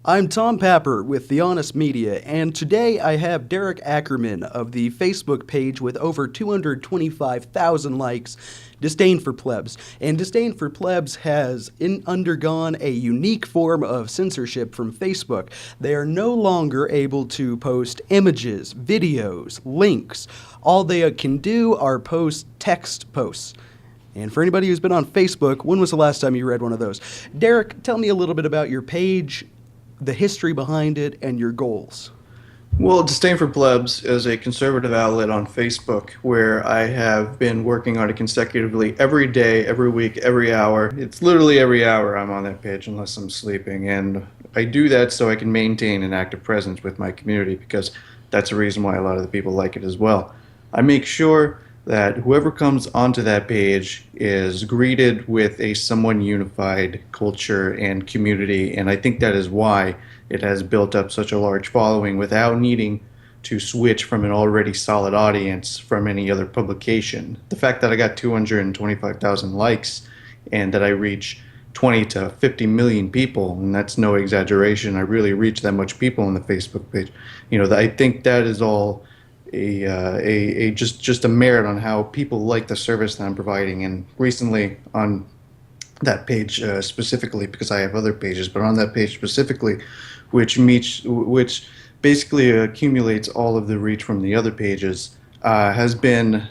I'm Tom Papper with The Honest Media, and today I have Derek Ackerman of the Facebook page with over 225,000 likes, Disdain for Plebs. And Disdain for Plebs has undergone a unique form of censorship from Facebook. They are no longer able to post images, videos, links. All they can do are post text posts. And for anybody who's been on Facebook, when was the last time you read one of those? Derek, tell me a little bit about your page, the history behind it, and your goals. Well, Disdain for Plebs is a conservative outlet on Facebook where I have been working on it consecutively every day, every week, every hour. It's literally every hour I'm on that page unless I'm sleeping. And I do that so I can maintain an active presence with my community because that's the reason why a lot of the people like it as well. I make sure that whoever comes onto that page is greeted with a somewhat unified culture and community, and I think that is why it has built up such a large following without needing to switch from an already solid audience from any other publication. The fact that I got 225,000 likes and that I reach 20 to 50 million people, and that's no exaggeration, I really reach that much people on the Facebook page. I think that is all just a merit on how people like the service that I'm providing. And recently on that page specifically, because I have other pages, but on that page specifically, which basically accumulates all of the reach from the other pages, has been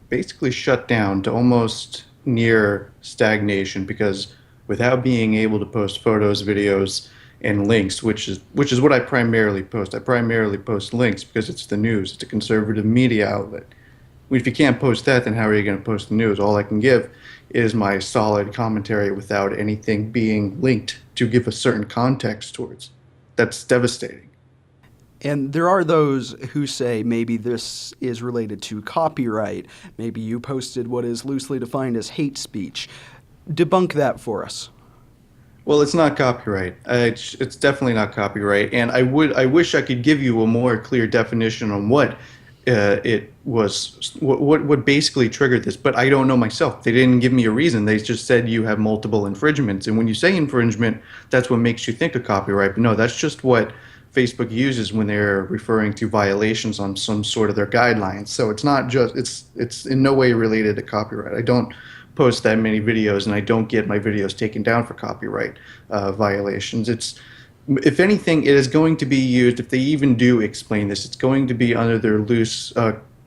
basically shut down to almost near stagnation, because without being able to post photos, videos, and links, which is what I primarily post. I primarily post links because it's the news. It's a conservative media outlet. If you can't post that, then how are you going to post the news? All I can give is my solid commentary without anything being linked to give a certain context towards. That's devastating. And there are those who say maybe this is related to copyright. Maybe you posted what is loosely defined as hate speech. Debunk that for us. Well, it's not copyright. It's definitely not copyright, and I wish I could give you a more clear definition on what it was, what basically triggered this. But I don't know myself. They didn't give me a reason. They just said you have multiple infringements, and when you say infringement, that's what makes you think of copyright. But no, that's just what Facebook uses when they're referring to violations on some sort of their guidelines. So it's not just it's in no way related to copyright. I don't post that many videos, and I don't get my videos taken down for copyright violations. If anything, it is going to be used, if they even do explain this, it's going to be under their loose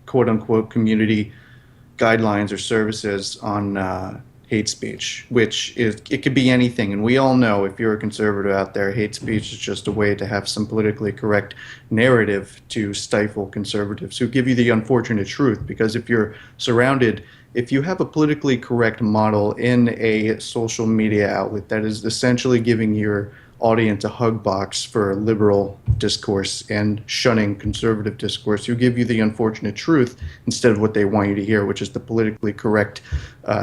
quote-unquote community guidelines or services on hate speech, which it could be anything. And we all know, if you're a conservative out there, hate speech is just a way to have some politically correct narrative to stifle conservatives who give you the unfortunate truth. Because if you have a politically correct model in a social media outlet that is essentially giving your audience a hug box for liberal discourse and shunning conservative discourse, who give you the unfortunate truth instead of what they want you to hear, which is the politically correct,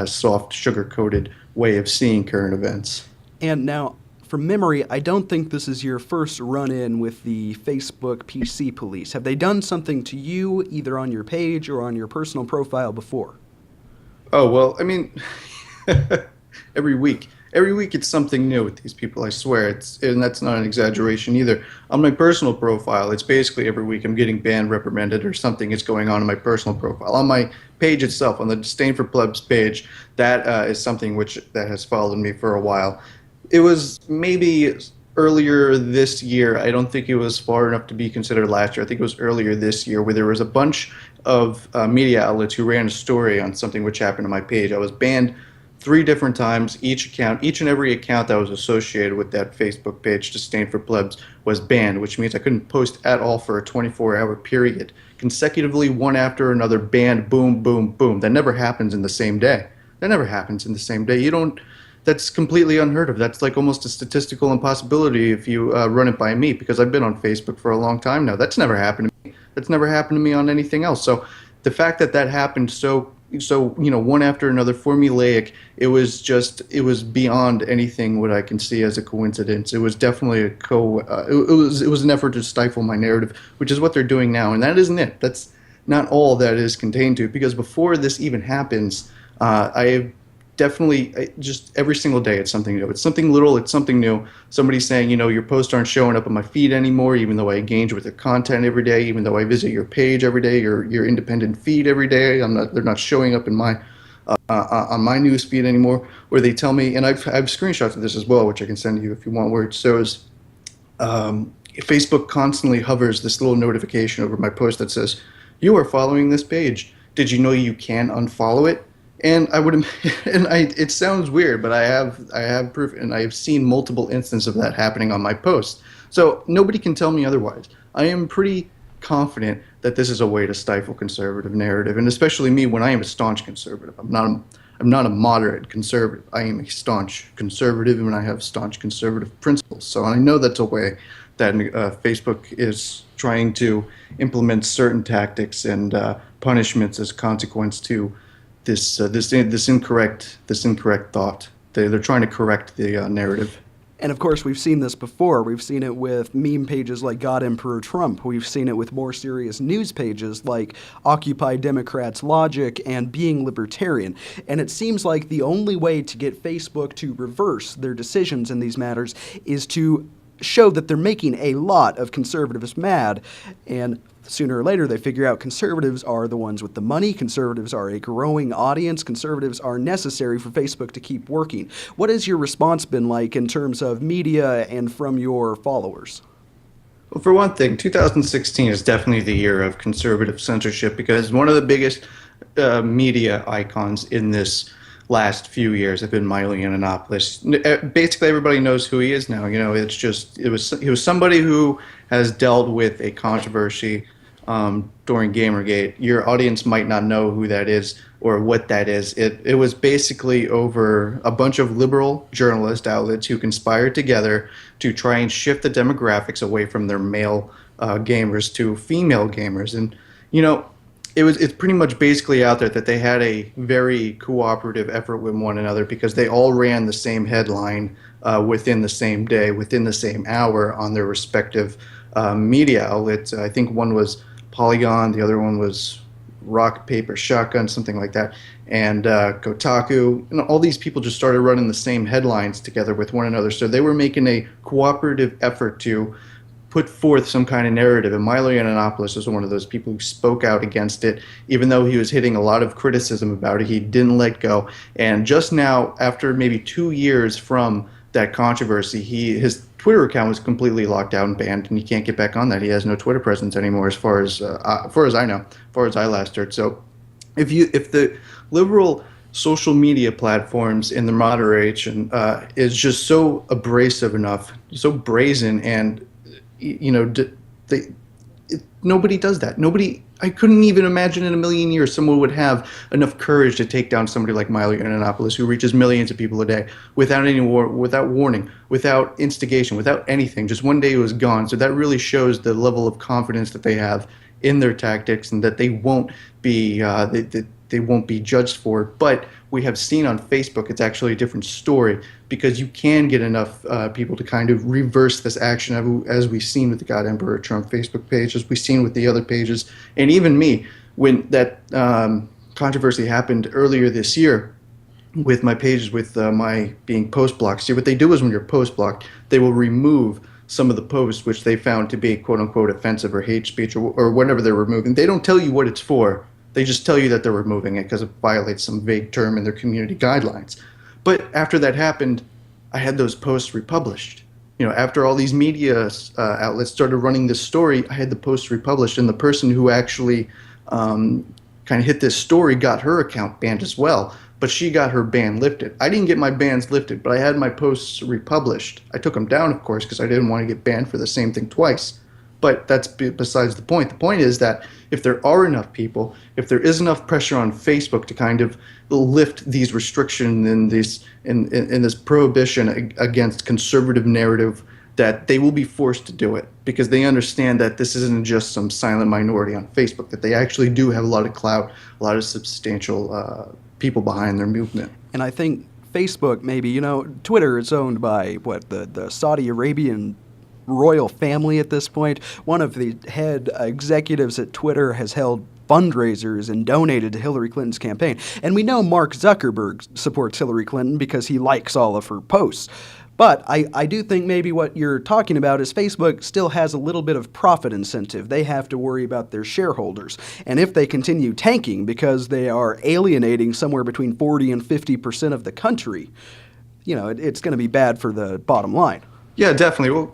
soft, sugar-coated way of seeing current events. And now, from memory, I don't think this is your first run-in with the Facebook PC police. Have they done something to you, either on your page or on your personal profile, before? Oh, well, I mean, every week it's something new with these people, I swear. And that's not an exaggeration either. On my personal profile, it's basically every week I'm getting banned, reprimanded, or something is going on in my personal profile. On my page itself, on the Disdain for Plebs page, that is something that has followed me for a while. It was maybe earlier this year. I don't think it was far enough to be considered last year. I think it was earlier this year, where there was a bunch of media outlets who ran a story on something which happened on my page. I was banned 3 different times. Each and every account that was associated with that Facebook page, Disdain for Plebs, was banned, which means I couldn't post at all for a 24-hour period. Consecutively, one after another, banned, boom, boom, boom. That never happens in the same day. That's completely unheard of. That's like almost a statistical impossibility if you run it by me, because I've been on Facebook for a long time now. That's never happened to me. That's never happened to me on anything else. So the fact that happened so one after another, formulaic, it was beyond anything what I can see as a coincidence. It was definitely it was an effort to stifle my narrative, which is what they're doing now. And that isn't it. That's not all that is contained to, because before this even happens, I have definitely just every single day it's something new. It's something little, it's something new. Somebody's saying, your posts aren't showing up on my feed anymore, even though I engage with the content every day, even though I visit your page every day, your independent feed every day. They're not showing up in my on my news feed anymore. Or they tell me, and I've screenshots of this as well, which I can send you if you want, where it shows Facebook constantly hovers this little notification over my post that says, "You are following this page. Did you know you can unfollow it?" And I would, it sounds weird, but I have proof, and I have seen multiple instances of that happening on my posts. So nobody can tell me otherwise. I am pretty confident that this is a way to stifle conservative narrative, and especially me when I am a staunch conservative. I'm not a moderate conservative. I am a staunch conservative, and I have staunch conservative principles. So I know that's a way that Facebook is trying to implement certain tactics and punishments as consequence to this incorrect thought. They're trying to correct the narrative. And of course, we've seen this before. We've seen it with meme pages like God Emperor Trump. We've seen it with more serious news pages like Occupy Democrats Logic and Being Libertarian. And it seems like the only way to get Facebook to reverse their decisions in these matters is to show that they're making a lot of conservatives mad. And sooner or later, they figure out conservatives are the ones with the money, conservatives are a growing audience, conservatives are necessary for Facebook to keep working. What has your response been like in terms of media and from your followers? Well, for one thing, 2016 is definitely the year of conservative censorship because one of the biggest media icons in this last few years have been Milo Yiannopoulos. Basically, everybody knows who he is now. He was somebody who has dealt with a controversy during Gamergate. Your audience might not know who that is or what that is. It was basically over a bunch of liberal journalist outlets who conspired together to try and shift the demographics away from their male gamers to female gamers. And it's pretty much basically out there that they had a very cooperative effort with one another because they all ran the same headline within the same day, within the same hour on their respective media outlets. I think one was Polygon, the other one was Rock, Paper, Shotgun, something like that, and Kotaku. And all these people just started running the same headlines together with one another. So they were making a cooperative effort to put forth some kind of narrative, and Milo Yiannopoulos was one of those people who spoke out against it. Even though he was hitting a lot of criticism about it, he didn't let go. And just now, after maybe 2 years from that controversy, his Twitter account was completely locked out and banned, and he can't get back on that. He has no Twitter presence anymore, as far as I know, as far as I last heard. So, if the liberal social media platforms in the moderation is just so abrasive enough, so brazen, and nobody does that. I couldn't even imagine in a million years someone would have enough courage to take down somebody like Milo Yiannopoulos, who reaches millions of people a day without without warning, without instigation, without anything. Just one day it was gone. So that really shows the level of confidence that they have in their tactics, and that they won't be they won't be judged for it. But we have seen on Facebook it's actually a different story, because you can get enough people to kind of reverse this action, as we've seen with the God Emperor Trump Facebook page, as we've seen with the other pages, and even me, when that controversy happened earlier this year with my pages, with my being post blocked. See, what they do is when you're post blocked, they will remove some of the posts which they found to be quote unquote offensive or hate speech or whatever they're removing. They don't tell you what it's for. They just tell you that they're removing it because it violates some vague term in their community guidelines. But after that happened, I had those posts republished. After all these media outlets started running this story, I had the posts republished, and the person who actually kind of hit this story got her account banned as well. But she got her ban lifted. I didn't get my bans lifted, but I had my posts republished. I took them down, of course, because I didn't want to get banned for the same thing twice. But that's besides the point. The point is that if there are enough people, if there is enough pressure on Facebook to kind of lift these restrictions and this prohibition against conservative narrative, that they will be forced to do it, because they understand that this isn't just some silent minority on Facebook, that they actually do have a lot of clout, a lot of substantial people behind their movement. And I think Facebook, maybe, Twitter is owned by the Saudi Arabian royal family at this point. One of the head executives at Twitter has held fundraisers and donated to Hillary Clinton's campaign. And we know Mark Zuckerberg supports Hillary Clinton because he likes all of her posts. But I do think maybe what you're talking about is Facebook still has a little bit of profit incentive. They have to worry about their shareholders. And if they continue tanking because they are alienating somewhere between 40 and 50% of the country, it's going to be bad for the bottom line. Yeah, definitely. Well,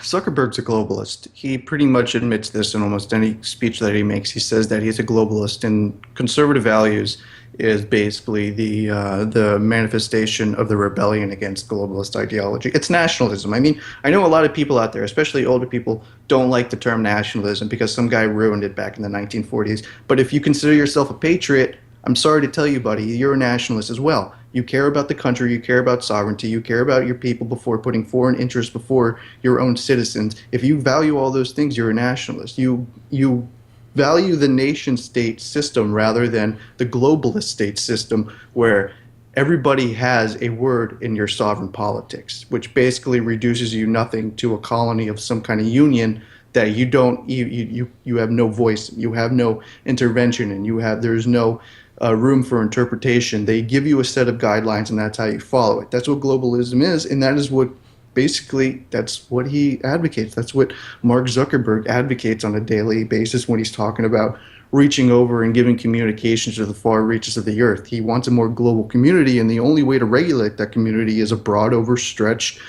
Zuckerberg's a globalist. He pretty much admits this in almost any speech that he makes. He says that he's a globalist, and conservative values is basically the manifestation of the rebellion against globalist ideology. It's nationalism. I mean, I know a lot of people out there, especially older people, don't like the term nationalism because some guy ruined it back in the 1940s. But if you consider yourself a patriot, I'm sorry to tell you, buddy, you're a nationalist as well. You care about the country, you care about sovereignty, you care about your people before putting foreign interests before your own citizens. If you value all those things, you're a nationalist. You value the nation-state system rather than the globalist state system where everybody has a word in your sovereign politics, which basically reduces you nothing to a colony of some kind of union that you have no voice, you have no intervention, and there's no room for interpretation. They give you a set of guidelines, and that's how you follow it. That's what globalism is, and that is what that's what he advocates. That's what Mark Zuckerberg advocates on a daily basis when he's talking about reaching over and giving communications to the far reaches of the earth. He wants a more global community, and the only way to regulate that community is a broad, overstretched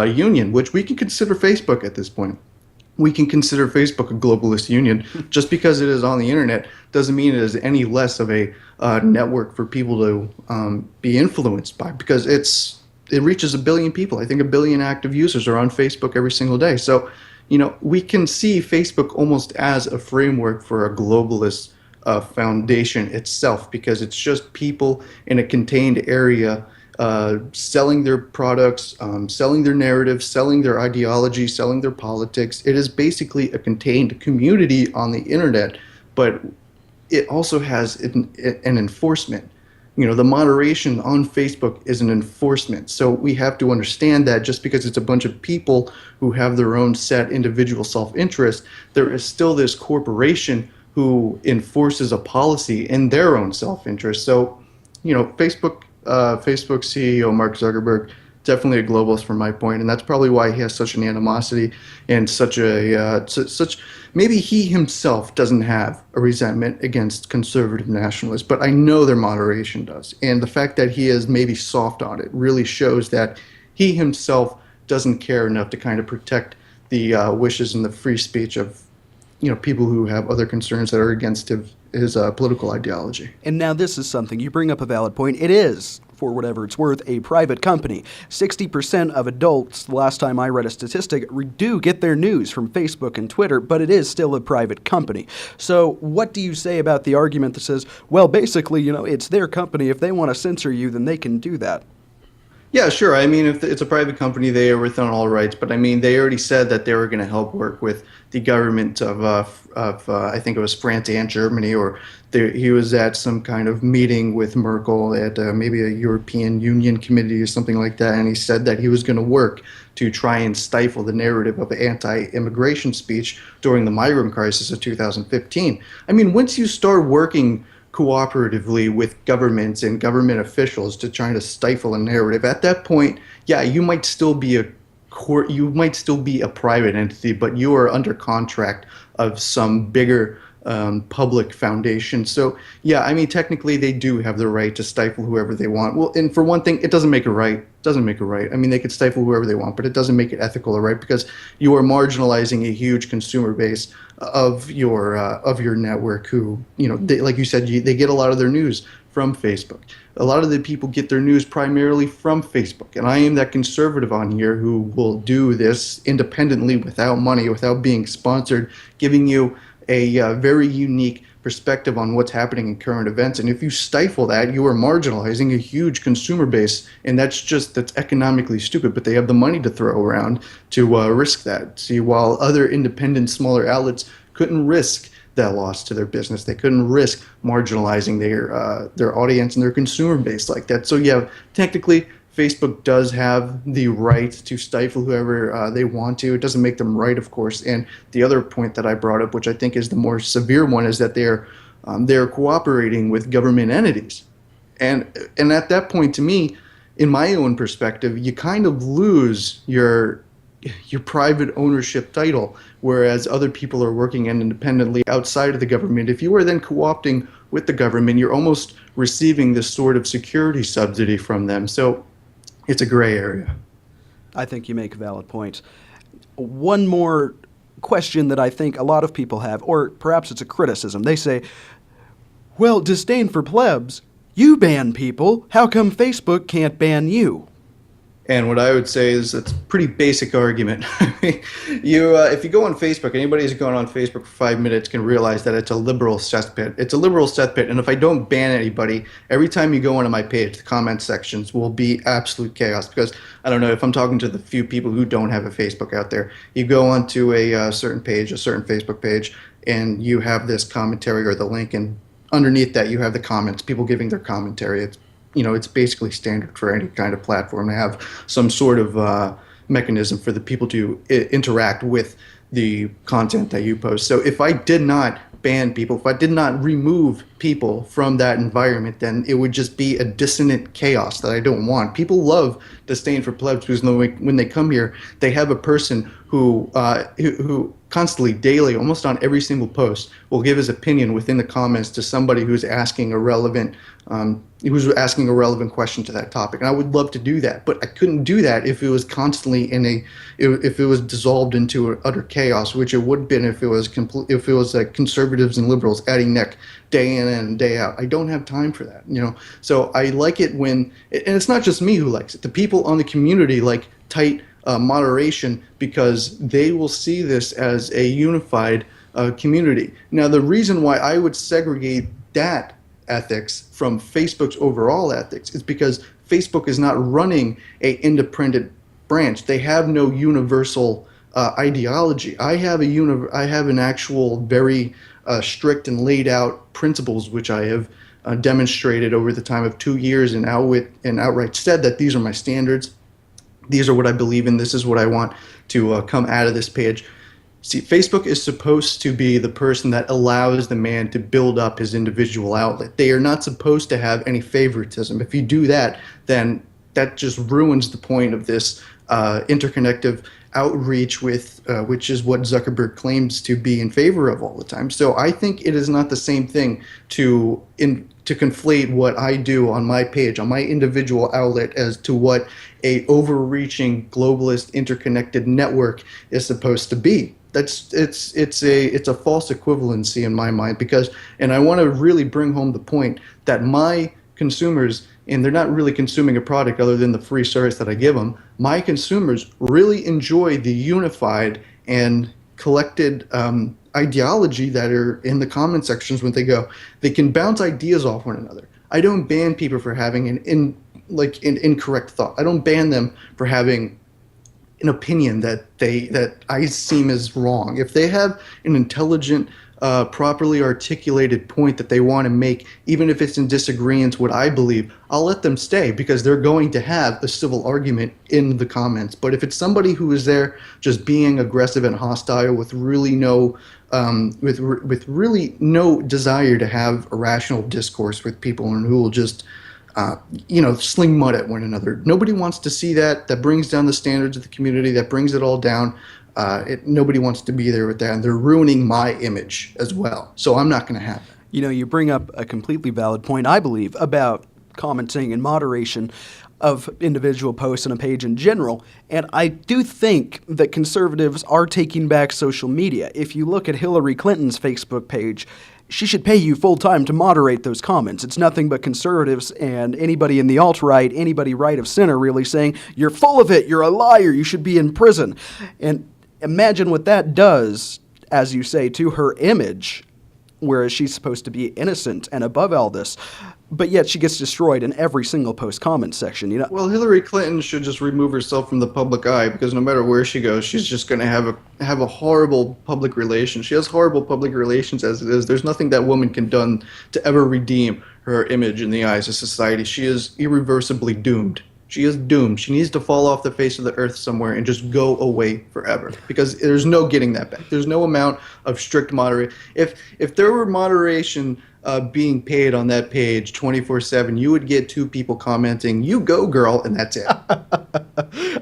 union, which we can consider Facebook at this point. We can consider Facebook a globalist union. Just because it is on the internet doesn't mean it is any less of a network for people to be influenced by, because it reaches 1 billion people. I think 1 billion active users are on Facebook every single day. So, we can see Facebook almost as a framework for a globalist foundation itself, because it's just people in a contained area selling their products, selling their narrative, selling their ideology, selling their politics. It is basically a contained community on the internet, but it also has an enforcement. The moderation on Facebook is an enforcement. So we have to understand that just because it's a bunch of people who have their own set individual self-interest, there is still this corporation who enforces a policy in their own self-interest. So, Facebook CEO Mark Zuckerberg, definitely a globalist from my point, and that's probably why he has such an animosity and maybe he himself doesn't have a resentment against conservative nationalists, but I know their moderation does. And the fact that he is maybe soft on it really shows that he himself doesn't care enough to kind of protect the wishes and the free speech of people who have other concerns that are against his political ideology. And now this is something, you bring up a valid point. It is, for whatever it's worth, a private company. 60% of adults, the last time I read a statistic, do get their news from Facebook and Twitter, but it is still a private company. So what do you say about the argument that says, well, basically, it's their company. If they want to censor you, then they can do that? Yeah, sure. I mean, if it's a private company, they are within all rights. But I mean, they already said that they were going to help work with the government of I think it was France and Germany, or he was at some kind of meeting with Merkel at maybe a European Union committee or something like that, and he said that he was going to work to try and stifle the narrative of anti-immigration speech during the migrant crisis of 2015. I mean, once you start working cooperatively with governments and government officials to try to stifle a narrative, at that point, yeah, you might still be a private entity, but you are under contract of some bigger public foundation. So yeah, I mean, technically they do have the right to stifle whoever they want. Well, and for one thing, it doesn't make it right. It doesn't make it right. I mean, they could stifle whoever they want, but it doesn't make it ethical or right, because you are marginalizing a huge consumer base of your network who, like you said, they get a lot of their news from Facebook. A lot of the people get their news primarily from Facebook, and I am that conservative on here who will do this independently, without money, without being sponsored, giving you a very unique perspective on what's happening in current events. And if you stifle that, you are marginalizing a huge consumer base, and that's economically stupid, but they have the money to throw around to risk that. See, while other independent, smaller outlets couldn't risk that loss to their business, they couldn't risk marginalizing their audience and their consumer base like that. So yeah, technically Facebook does have the right to stifle whoever they want to. It doesn't make them right, of course. And the other point that I brought up, which I think is the more severe one, is that they're cooperating with government entities. And at that point, to me, in my own perspective, you kind of lose your private ownership title, whereas other people are working independently outside of the government. If you are then co-opting with the government, you're almost receiving this sort of security subsidy from them. So it's a gray area. I think you make a valid point. One more question that I think a lot of people have, or perhaps it's a criticism. They say, well, Disdain for Plebs, you ban people. How come Facebook can't ban you? And what I would say is it's a pretty basic argument. If you go on Facebook, anybody who's gone on Facebook for 5 minutes can realize that it's a liberal cesspit. It's a liberal cesspit, and if I don't ban anybody, every time you go onto my page, the comment sections will be absolute chaos. Because I don't know if I'm talking to the few people who don't have a Facebook out there. You go onto a certain page, a certain Facebook page, and you have this commentary or the link, and underneath that you have the comments, people giving their commentary. It's basically standard for any kind of platform to have some sort of mechanism for the people to interact with the content that you post. So if I did not ban people, if I did not remove people from that environment, then it would just be a dissonant chaos that I don't want. People love Disdain for Plebs because when they come here, they have a person who constantly, daily, almost on every single post, will give his opinion within the comments to somebody who's asking a relevant question to that topic. And I would love to do that, but I couldn't do that if it was constantly if it was dissolved into utter chaos, which it would have been if it was like conservatives and liberals adding neck day in and day out. I don't have time for that, So I like it when, and it's not just me who likes it. The people on the community like tight moderation because they will see this as a unified community. Now, the reason why I would segregate that ethics from Facebook's overall ethics is because Facebook is not running an independent branch. They have no universal ideology. I have an actual very strict and laid out principles which I have demonstrated over the time of 2 years and outright said that these are my standards. These are what I believe in. This is what I want to come out of this page. See, Facebook is supposed to be the person that allows the man to build up his individual outlet. They are not supposed to have any favoritism. If you do that, then that just ruins the point of this interconnective outreach which is what Zuckerberg claims to be in favor of all the time. So I think it is not the same thing to conflate what I do on my page, on my individual outlet, as to what a overreaching globalist interconnected network is supposed to be. It's a false equivalency in my mind and I want to really bring home the point that my consumers, and they're not really consuming a product other than the free service that I give them, my consumers really enjoy the unified and collected ideology that are in the comment sections when they can bounce ideas off one another. I don't ban people for having an incorrect thought. I don't ban them for having an opinion that I seem as wrong. If they have an intelligent, properly articulated point that they want to make, even if it's in disagreement with what I believe, I'll let them stay because they're going to have a civil argument in the comments. But if it's somebody who is there just being aggressive and hostile with really no really no desire to have a rational discourse with people and who will just sling mud at one another. Nobody wants to see that. That brings down the standards of the community. That brings it all down. Nobody wants to be there with that, and they're ruining my image as well. So I'm not going to have that. You bring up a completely valid point, I believe, about commenting and moderation of individual posts on a page in general. And I do think that conservatives are taking back social media. If you look at Hillary Clinton's Facebook page, she should pay you full-time to moderate those comments. It's nothing but conservatives and anybody in the alt-right, anybody right of center really saying, you're full of it, you're a liar, you should be in prison. And imagine what that does, as you say, to her image, whereas she's supposed to be innocent and above all this. But yet she gets destroyed in every single post comment section. Well, Hillary Clinton should just remove herself from the public eye because no matter where she goes, she's just going to have a horrible public relations. She has horrible public relations as it is. There's nothing that woman can do to ever redeem her image in the eyes of society. She is irreversibly doomed. She is doomed. She needs to fall off the face of the earth somewhere and just go away forever, because there's no getting that back. There's no amount of strict moderation. If there were moderation being paid on that page 24/7, you would get 2 people commenting, "You go, girl," and that's it.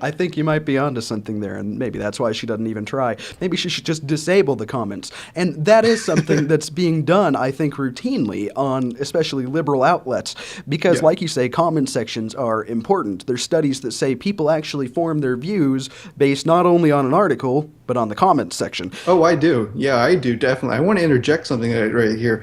I think you might be onto something there, and maybe that's why she doesn't even try. Maybe she should just disable the comments. And that is something that's being done, I think, routinely on especially liberal outlets, because, Yeah. like you say, comment sections are important. There's studies that say people actually form their views based not only on an article, but on the comments section. Oh, I do. Yeah, I do, definitely. I want to interject something right here.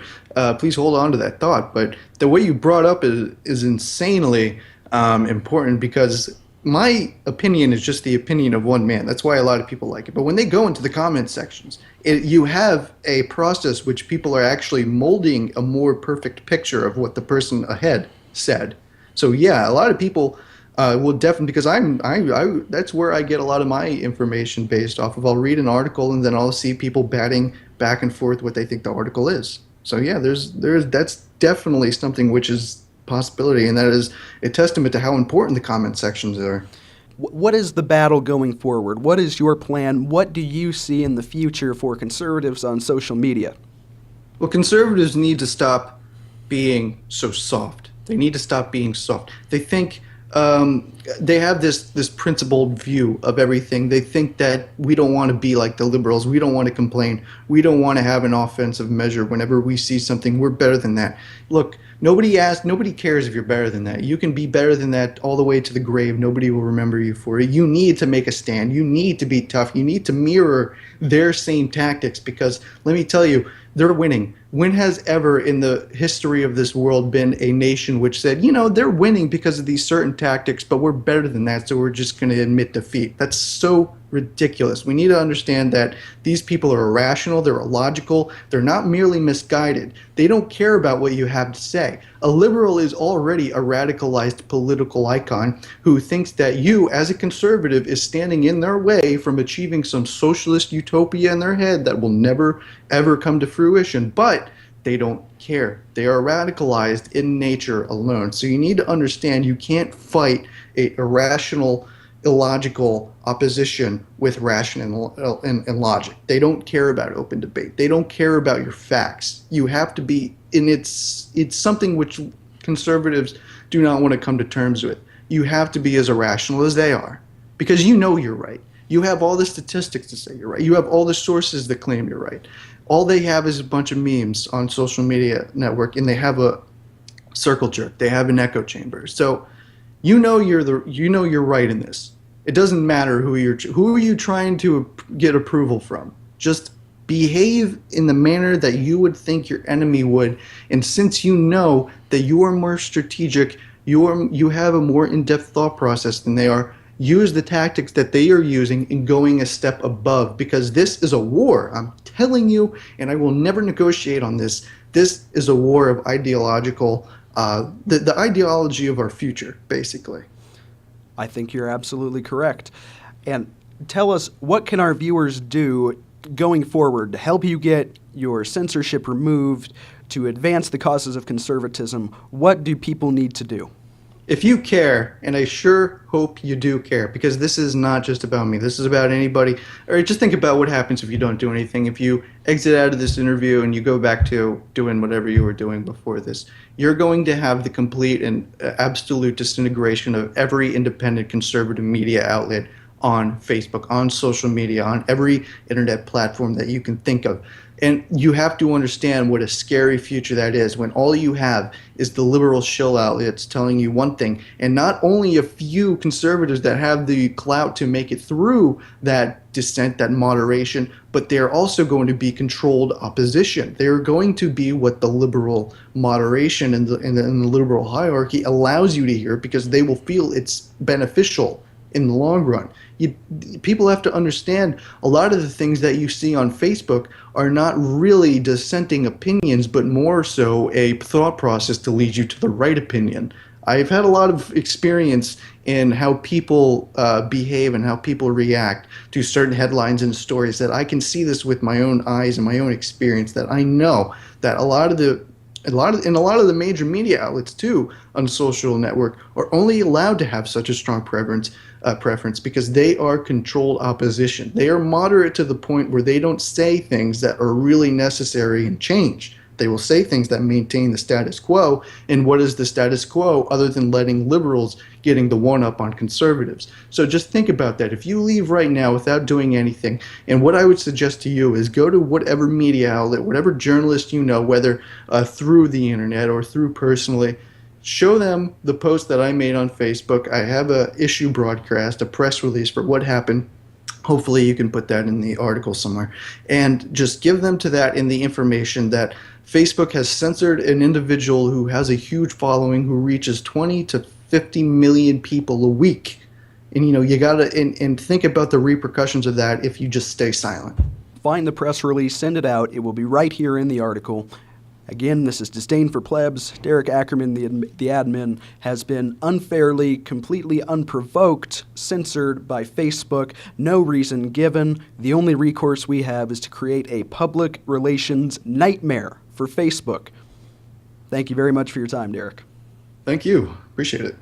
Please hold on to that thought. But the way you brought up is insanely important, because my opinion is just the opinion of one man. That's why a lot of people like it. But when they go into the comment sections, you have a process which people are actually molding a more perfect picture of what the person ahead said. So yeah, a lot of people will definitely, because that's where I get a lot of my information based off of. I'll read an article and then I'll see people batting back and forth what they think the article is. So yeah, that's definitely something which is possibility, and that is a testament to how important the comment sections are. What is the battle going forward? What is your plan? What do you see in the future for conservatives on social media? Well, conservatives need to stop being so soft. They need to stop being soft. They think they have this principled view of everything. They think that we don't want to be like the liberals. We don't want to complain. We don't want to have an offensive measure. Whenever we see something, we're better than that. Look, nobody cares if you're better than that. You can be better than that all the way to the grave. Nobody will remember you for it. You need to make a stand. You need to be tough. You need to mirror their same tactics, because let me tell you, they're winning. When has ever in the history of this world been a nation which said, they're winning because of these certain tactics, but we're better than that, so we're just going to admit defeat? That's so ridiculous. We need to understand that these people are irrational, they're illogical, they're not merely misguided. They don't care about what you have to say. A liberal is already a radicalized political icon who thinks that you, as a conservative, is standing in their way from achieving some socialist utopia in their head that will never, ever come to fruition. But they don't care. They are radicalized in nature alone. So you need to understand you can't fight a irrational, illogical opposition with ration and logic. They don't care about open debate. They don't care about your facts. You have to be, and it's something which conservatives do not want to come to terms with. You have to be as irrational as they are, because you're right. You have all the statistics to say you're right. You have all the sources that claim you're right. All they have is a bunch of memes on social media network, and they have a circle jerk. They have an echo chamber. So you're right in this. It doesn't matter who are you trying to get approval from. Just behave in the manner that you would think your enemy would. And since you know that you are more strategic, you have a more in-depth thought process than they are, use the tactics that they are using and going a step above, because this is a war. I'm telling you, and I will never negotiate on this. This is a war of ideological, the ideology of our future, basically. I think you're absolutely correct. And tell us, what can our viewers do going forward to help you get your censorship removed, to advance the causes of conservatism? What do people need to do? If you care, and I sure hope you do care, because this is not just about me, this is about anybody, or just think about what happens if you don't do anything. If you exit out of this interview and you go back to doing whatever you were doing before this, you're going to have the complete and absolute disintegration of every independent conservative media outlet on Facebook, on social media, on every internet platform that you can think of. And you have to understand what a scary future that is, when all you have is the liberal shill outlets telling you one thing, and not only a few conservatives that have the clout to make it through that dissent, that moderation, but they're also going to be controlled opposition. They're going to be what the liberal moderation and the liberal hierarchy allows you to hear, because they will feel it's beneficial in the long run. People have to understand a lot of the things that you see on Facebook are not really dissenting opinions, but more so a thought process to lead you to the right opinion. I've had a lot of experience in how people behave and how people react to certain headlines and stories, that I can see this with my own eyes and my own experience, that I know that a lot of the A lot of the major media outlets too on the social network are only allowed to have such a strong preference because they are controlled opposition. They are moderate to the point where they don't say things that are really necessary and change. They will say things that maintain the status quo. And what is the status quo other than letting liberals getting the one-up on conservatives? So just think about that. If you leave right now without doing anything, and what I would suggest to you is go to whatever media outlet, whatever journalist you know, whether through the internet or through personally, show them the post that I made on Facebook. I have a issue broadcast, a press release for what happened. Hopefully you can put that in the article somewhere. And just give them to that in the information that Facebook has censored an individual who has a huge following, who reaches 20 to 50 million people a week. And you gotta and think about the repercussions of that if you just stay silent. Find the press release, send it out. It will be right here in the article. Again, this is Disdain for Plebs. Derek Ackerman, the admin, has been unfairly, completely unprovoked, censored by Facebook. No reason given. The only recourse we have is to create a public relations nightmare for Facebook. Thank you very much for your time, Derek. Thank you. Appreciate it.